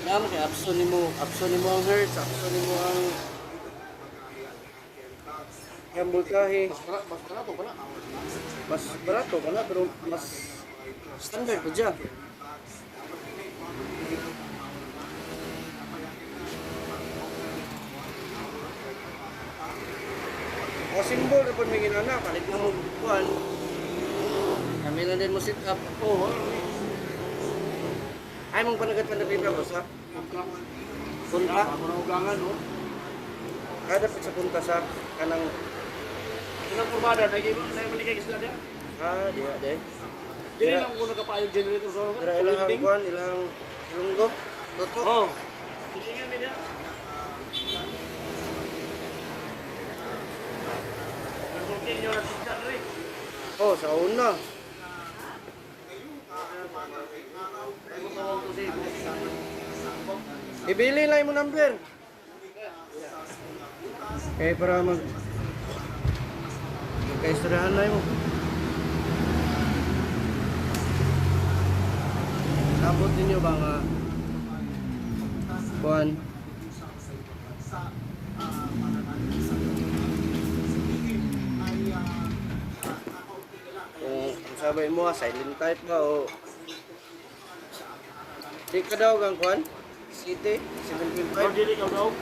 Naman kay Apson nimo ang hertz, Apson nimo ang yung voltahe. Mas barato pala. Mas barato pala pero mas standard po dyan. O symbol na po may ginana, palit na mo buwan. Kami lang din mo sit up. Oo. Ay mong panagat-panapin ka po sa punta. Manugangan, no? Kada po sa punta sa kanang Ilang kurbada, naging sila niya. diya de. Dili lang kung nagkapayog generator sa Dira ilang buwan, ilang lunggo. Toto. Oo. Hindi nga niya. Nagkulkin na sisa rin. Oh, sa una. Ibili lang mo number. Eh para mag kaistirahan lang mo. Tapos ninyo ba nga kuan? Kung sabay mo, silent type ba o di ka daw gang kuan? City 7.5. Dili ka daw.